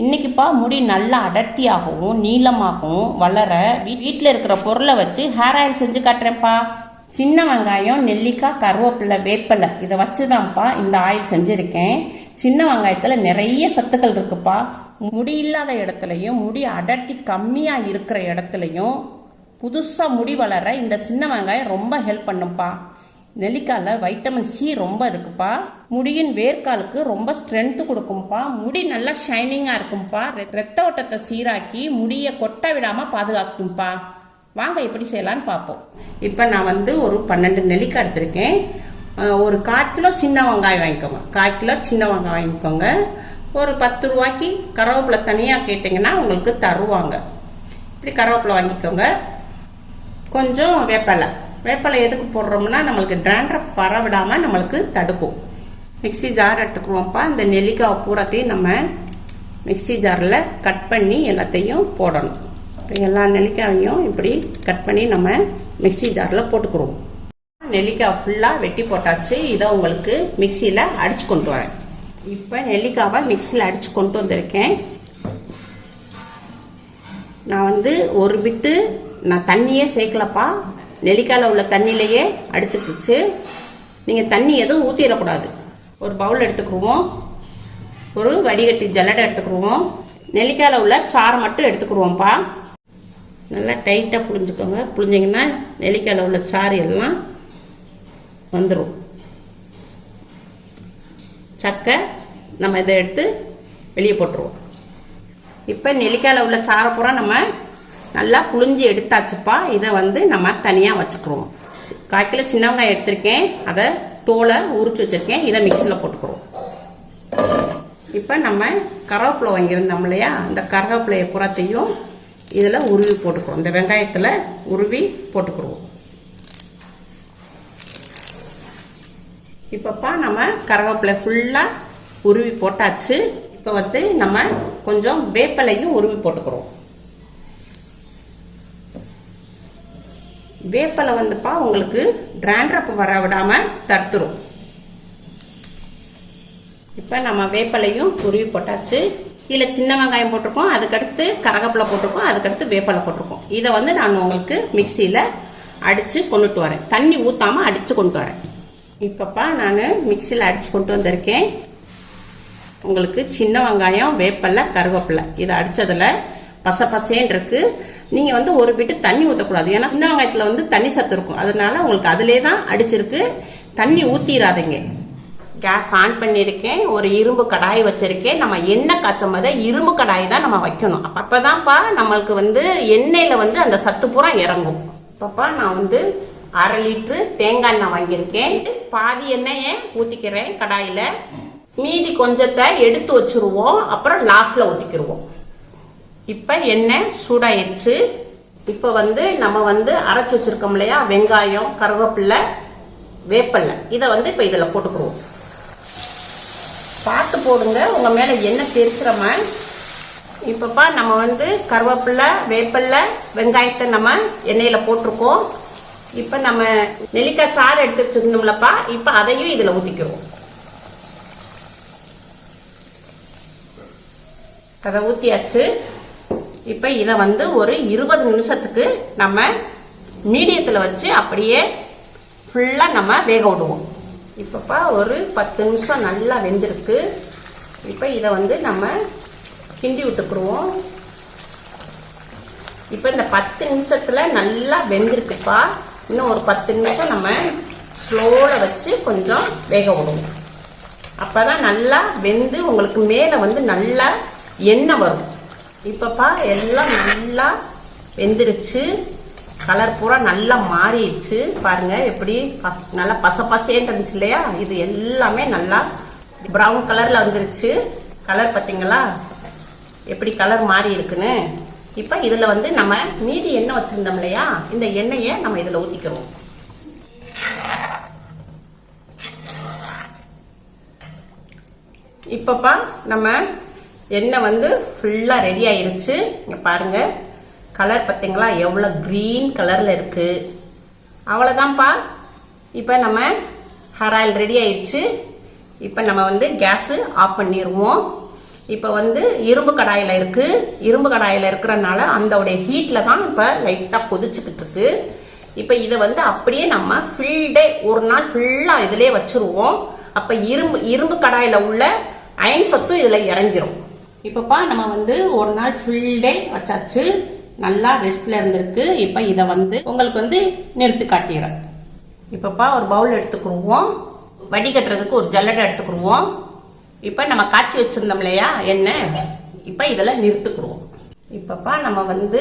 இன்றைக்கிப்பா முடி நல்லா அடர்த்தியாகவும் நீளமாகவும் வளர வீட்டில் இருக்கிற பொருளை வச்சு ஹேர் ஆயில் செஞ்சு காட்டுறேன்ப்பா. சின்ன வெங்காயம், நெல்லிக்காய், கருவேப்பிலை, வேப்பிலை இதை வச்சு தான்ப்பா இந்த ஆயில் செஞ்சுருக்கேன். சின்ன வெங்காயத்தில் நிறைய சத்துக்கள் இருக்குப்பா. முடி இல்லாத இடத்துலையும் முடி அடர்த்தி கம்மியாக இருக்கிற இடத்துலையும் புதுசாக முடி வளர இந்த சின்ன வெங்காயம் ரொம்ப ஹெல்ப் பண்ணும்ப்பா. நெல்லிக்காயில் வைட்டமின் சி ரொம்ப இருக்குப்பா. முடியின் வேர்க்காலுக்கு ரொம்ப ஸ்ட்ரென்த்து கொடுக்கும்ப்பா. முடி நல்லா ஷைனிங்காக இருக்கும்ப்பா. ரத்த ஓட்டத்தை சீராக்கி முடியை கொட்ட விடாமல் பாதுகாக்கும்ப்பா. வாங்க எப்படி செய்யலான்னு பார்ப்போம். இப்போ நான் ஒரு 12 நெல்லிக்காய் எடுத்திருக்கேன். ஒரு 1/4 கிலோ சின்ன வெங்காயம் வாங்கிக்கோங்க. 1/4 கிலோ சின்ன வெங்காயம் வாங்கிக்கோங்க. ஒரு 10 ரூபாய்க்கு கருவேப்பிலை தனியாக கேட்டிங்கன்னா உங்களுக்கு தருவாங்க. இப்படி கருவேப்பிலை வாங்கிக்கோங்க. கொஞ்சம் வேப்பிலை எதுக்கு போடுறோம்னா நம்மளுக்கு டேண்ட்ரஃப் வர விடாமல் நம்மளுக்கு தடுக்கும். மிக்சி ஜார் எடுத்துக்குவோம்ப்பா. இந்த நெல்லிக்காய் பூராத்தையும் நம்ம மிக்சி ஜாரில் கட் பண்ணி எல்லாத்தையும் போடணும். எல்லா நெல்லிக்காயையும் இப்படி கட் பண்ணி நம்ம மிக்சி ஜாரில் போட்டுக்குருவோம். நெல்லிக்காய் ஃபுல்லாக வெட்டி போட்டாச்சு. இதை உங்களுக்கு மிக்சியில் அடித்து கொண்டு வரேன். இப்போ நெல்லிக்காவை மிக்சியில் அடித்து கொண்டு வந்திருக்கேன். நான் ஒரு பிட்டு நான் தண்ணியே சேர்க்கலப்பா. நெல்லிக்காயில் உள்ள தண்ணியிலையே அடிச்சுக்கிச்சு. நீங்கள் தண்ணி எதுவும் ஊற்றிடக்கூடாது. ஒரு பவுல் எடுத்துக்கிடுவோம். ஒரு வடிகட்டி ஜல்லடை எடுத்துக்கிடுவோம். நெல்லிக்காயில் உள்ள சாறை மட்டும் எடுத்துக்கிடுவோம்ப்பா. நல்லா டைட்டாக புழிஞ்சுக்கோங்க. புழிஞ்சிங்கன்னா நெல்லிக்காயில் உள்ள சாறு எல்லாம் வந்துடும். சக்கை நம்ம இதை எடுத்து வெளியே போட்டுருவோம். இப்போ நெல்லிக்காயில் உள்ள சாறை பூரா நம்ம நல்லா புழிஞ்சி எடுத்தாச்சுப்பா. இதை நம்ம தனியாக வச்சுக்கிறோம். 1/4 கிலோ சின்ன வெங்காயம் எடுத்திருக்கேன். அதை தோலை உரிச்சு வச்சுருக்கேன். இதை மிக்சியில் போட்டுக்கிறோம். இப்போ நம்ம கருவேப்பிலை வாங்கியிருந்தோம் இல்லையா, அந்த கருவேப்பிலையை புறத்தையும் இதில் உருவி போட்டுக்கிறோம். இந்த வெங்காயத்தில் உருவி போட்டுக்கிறோம். இப்போப்பா நம்ம கருவேப்பிலை ஃபுல்லாக உருவி போட்டாச்சு. இப்போ நம்ம கொஞ்சம் வேப்பிலையும் உருவி போட்டுக்கிறோம். வேப்பிலை உங்களுக்கு டேண்ட்ரஃப் வர விடாமல் தடுத்துரும். இப்போ நம்ம வேப்பிலையும் உருவி போட்டாச்சு. கீழே சின்ன வெங்காயம் போட்டிருக்கோம், அதுக்கடுத்து கருவேப்பிலை போட்டிருக்கோம், அதுக்கடுத்து வேப்பிலை போட்டிருக்கோம். இதை நான் உங்களுக்கு மிக்சியில் அடித்து கொண்டுட்டு வரேன். தண்ணி ஊற்றாமல் அடித்து கொண்டு வரேன். இப்போப்பா நான் மிக்சியில் அடித்து கொண்டு வந்திருக்கேன். உங்களுக்கு சின்ன வெங்காயம், வேப்பிலை, கருவேப்பிலை இதை அடித்ததில் பசேன்னு இருக்குது. நீங்கள் ஒரு பிட்டு தண்ணி ஊற்றக்கூடாது. ஏன்னா சின்ன வெங்காயத்தில் தண்ணி சத்து இருக்கும். அதனால உங்களுக்கு அதிலே தான் அடிச்சிருக்கு. தண்ணி ஊற்றிடாதீங்க. கேஸ் ஆன் பண்ணியிருக்கேன். ஒரு இரும்பு கடாய் வச்சிருக்கேன். நம்ம எண்ணெய் காய்ச்சும் போது இரும்பு கடாய் தான் நம்ம வைக்கணும். அப்போதான்ப்பா நம்மளுக்கு எண்ணெயில் அந்த சத்து பூரா இறங்கும். இப்போப்பா நான் 1/2 லிட்டரு தேங்காய் எண்ணெய் வாங்கியிருக்கேன். பாதி எண்ணெயை ஊற்றிக்கிறேன் கடாயில். மீதி கொஞ்சத்தை எடுத்து வச்சுருவோம். அப்புறம் லாஸ்ட்டில் ஊற்றிக்கிடுவோம். இப்போ எண்ணெய் சூடாயிருச்சு. இப்போ நம்ம அரைச்சி வச்சுருக்கோம் இல்லையா, வெங்காயம், கருவேப்பிலை, வேப்பிலை இதை இப்போ இதில் போட்டுக்குருவோம். பார்த்து போடுங்க, உங்கள் மேலே எண்ணெய் தெரிச்சிடாம. இப்போப்பா நம்ம கருவேப்பிலை, வேப்பிலை, வெங்காயத்தை நம்ம எண்ணெயில் போட்டிருக்கோம். இப்போ நம்ம நெல்லிக்காய் சாறு எடுத்து வச்சுக்கணும்லப்பா. இப்போ அதையும் இதில் ஊற்றிக்கிறோம். அதை ஊற்றியாச்சு. இப்போ இதை ஒரு 20 நிமிஷத்துக்கு நம்ம மீடியத்தில் வச்சு அப்படியே ஃபுல்லாக நம்ம வேக விடுவோம். இப்போப்பா ஒரு 10 நிமிஷம் நல்லா வெந்திருக்கு. இப்போ இதை நம்ம கிண்டி விட்டுக்குருவோம். இப்போ இந்த 10 நிமிஷத்தில் நல்லா வெந்திருக்குப்பா. இன்னும் ஒரு 10 நிமிஷம் நம்ம ஸ்லோவில் வச்சு கொஞ்சம் வேக விடுவோம். அப்போ தான் நல்லா வெந்து உங்களுக்கு மேலே நல்லா எண்ணெய் வரும். இப்போப்பா எல்லாம் நல்லா வெந்துருச்சு. கலர் பூரா நல்லா மாறிடுச்சு. பாருங்கள் எப்படி நல்லா பசேன்னு இருந்துச்சு இல்லையா. இது எல்லாமே நல்லா ப்ரௌன் கலரில் வந்துருச்சு. கலர் பார்த்தீங்களா எப்படி கலர் மாறி இருக்குன்னு. இப்போ இதில் நம்ம மீதி எண்ணெய் வச்சுருந்தோம் இல்லையா, இந்த எண்ணெயை நம்ம இதில் ஊற்றிக்கிறோம். இப்போப்பா நம்ம எண்ணெய் ஃபுல்லாக ரெடி ஆயிருச்சு. இங்கே பாருங்கள் கலர் பார்த்தீங்களா எவ்வளோ க்ரீன் கலரில் இருக்குது. அவ்வளோதான்ப்பா. இப்போ நம்ம ஹேர் ஆயில் ரெடி ஆயிடுச்சு. இப்போ நம்ம கேஸு ஆஃப் பண்ணிடுவோம். இப்போ வந்து இரும்பு கடாயில் இருக்குது. இரும்பு கடாயில் இருக்கிறனால அந்தோடைய ஹீட்டில் தான் இப்போ லைட்டாக கொதிச்சுக்கிட்டு இருக்கு. இப்போ இதை வந்து அப்படியே நம்ம ஃபுல் டே ஒரு நாள் ஃபுல்லாக இதிலே வச்சுருவோம். அப்போ இரும்பு கடாயில் உள்ள அயன் சத்தும் இதில் இறங்கிரும். இப்போப்பா நம்ம வந்து ஒரு நாள் ஃபுல் டே வச்சாச்சு, நல்லா ரெஸ்ட்ல இருந்திருக்கு. இப்போ இதை வந்து உங்களுக்கு வந்து நிறுத்தி காட்டிடுறேன். இப்போப்பா ஒரு பவுல் எடுத்துக்கிடுவோம். வடிகட்டுறதுக்கு ஒரு ஜல்லடை எடுத்துக்கிடுவோம். இப்போ நம்ம காய்ச்சி வச்சுருந்தோம் இல்லையா எண்ணெய், இப்போ இதில் நிறுத்துக்கிடுவோம். இப்போப்பா நம்ம வந்து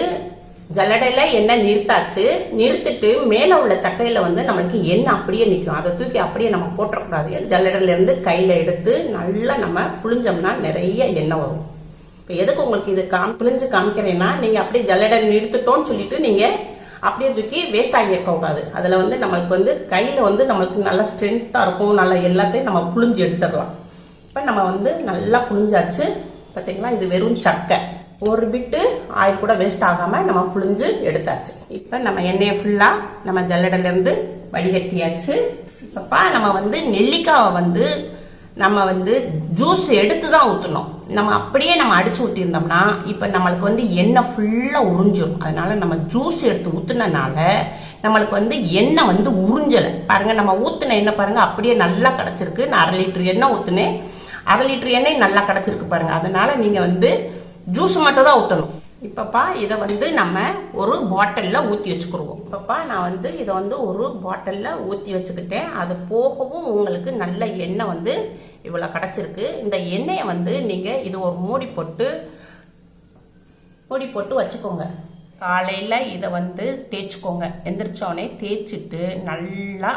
ஜல்லடையில் எண்ணெய் நிறுத்தாச்சு. நிறுத்திட்டு மேலே உள்ள சக்கையில் வந்து நம்மளுக்கு எண்ணெய் அப்படியே நிற்கும். அதை தூக்கி அப்படியே நம்ம போட்டக்கூடாது. ஜல்லடையிலேருந்து கையில் எடுத்து நல்லா நம்ம புழிஞ்சோம்னா நிறைய எண்ணெய் வரும். இப்போ எதுக்கு உங்களுக்கு இது புழிஞ்சு காமிக்கிறேன்னா, நீங்கள் அப்படியே ஜல்லடை நிறுத்துட்டோன்னு சொல்லிட்டு நீங்கள் அப்படியே தூக்கி வேஸ்ட் ஆகி இருக்கக்கூடாது. அதில் வந்து நம்மளுக்கு வந்து கையில் வந்து நம்மளுக்கு நல்லா ஸ்ட்ரென்த்தாக இருக்கும். நல்லா எல்லாத்தையும் நம்ம புழிஞ்சு எடுத்துடலாம். இப்போ நம்ம வந்து நல்லா புழிஞ்சாச்சு. பார்த்தீங்களா, இது வெறும் சக்கை, ஒரு பிட்டு ஆயில் கூட வேஸ்ட் ஆகாமல் நம்ம புழிஞ்சு எடுத்தாச்சு. இப்போ நம்ம எண்ணெயை ஃபுல்லாக நம்ம ஜல்லடையிலேருந்து வடிகட்டியாச்சு. இப்போப்பா நம்ம வந்து நெல்லிக்காவை வந்து நம்ம வந்து ஜூஸ் எடுத்து தான் ஊற்றணும். நம்ம அப்படியே நம்ம அடித்து ஊற்றிருந்தோம்னா இப்போ நம்மளுக்கு வந்து எண்ணெய் ஃபுல்லாக உறிஞ்சிடும். அதனால நம்ம ஜூஸ் எடுத்து ஊற்றுனனால நம்மளுக்கு வந்து எண்ணெய் வந்து உறிஞ்சலை. பாருங்கள், நம்ம ஊற்றின எண்ணெய் பாருங்கள் அப்படியே நல்லா கிடச்சிருக்கு. நான் 1/2 லிட்டர் எண்ணெய் ஊற்றுனேன், 1/2 லிட்டர் எண்ணெய் நல்லா கிடச்சிருக்கு பாருங்கள். அதனால நீங்கள் வந்து ஜூஸ் மட்டும் தான் ஊற்றணும். இப்போப்பா இதை வந்து நம்ம ஒரு பாட்டிலில் ஊற்றி வச்சுக்கிடுவோம். இப்போப்பா நான் வந்து இதை வந்து ஒரு பாட்டிலில் ஊற்றி வச்சுக்கிட்டேன். அது போகவும் உங்களுக்கு நல்ல எண்ணெய் வந்து இவ்வளோ கிடச்சிருக்கு. இந்த எண்ணெயை வந்து நீங்கள் இது ஒரு மூடி போட்டு வச்சுக்கோங்க. காலையில் இதை வந்து தேய்ச்சிக்கோங்க. எந்திரிச்சோடனே தேய்ச்சிட்டு நல்லா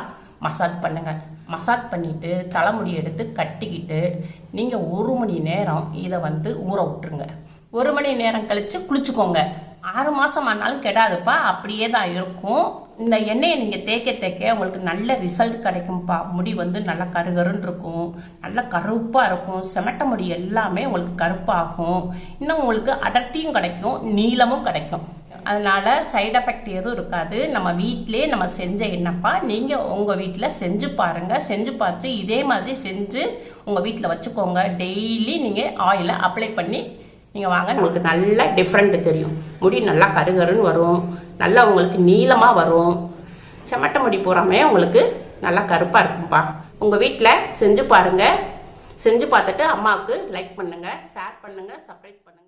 மசாஜ் பண்ணுங்கள். மசாஜ் பண்ணிவிட்டு தலைமுடி எடுத்து கட்டிக்கிட்டு நீங்கள் 1 மணி நேரம் இதை வந்து ஊற விட்டுருங்க. 1 மணி நேரம் கழித்து குளிச்சுக்கோங்க. 6 மாதம் ஆனாலும் கெடாதுப்பா, அப்படியே தான் இருக்கும். இந்த எண்ணெயை நீங்கள் தேய்க்க உங்களுக்கு நல்ல ரிசல்ட் கிடைக்கும்ப்பா. முடி வந்து நல்லா கருகருன்னு இருக்கும், நல்லா கருப்பாக இருக்கும். செமட்ட முடி எல்லாமே உங்களுக்கு கருப்பாகும். இன்னும் உங்களுக்கு அடர்த்தியும் கிடைக்கும், நீளமும் கிடைக்கும். அதனால சைடு எஃபெக்ட் எதுவும் இருக்காது. நம்ம வீட்டிலே நம்ம செஞ்ச எண்ணெய்ப்பா. நீங்கள் உங்கள் வீட்டில் செஞ்சு பாருங்கள். செஞ்சு பார்த்து இதே மாதிரி செஞ்சு உங்கள் வீட்டில் வச்சுக்கோங்க. டெய்லி நீங்கள் ஆயிலை அப்ளை பண்ணி நீங்கள் வாங்க, உங்களுக்கு நல்லா டிஃப்ரெண்ட் தெரியும். முடி நல்லா கருகருன்னு வரும், நல்லா உங்களுக்கு நீளமாக வரும். செமட்ட முடி போகாமே உங்களுக்கு நல்லா கருப்பாக இருக்கும்ப்பா. உங்கள் வீட்டில் செஞ்சு பாருங்கள். செஞ்சு பார்த்துட்டு அம்மாவுக்கு லைக் பண்ணுங்கள், ஷேர் பண்ணுங்கள், சப்ஸ்கிரைப் பண்ணுங்கள்.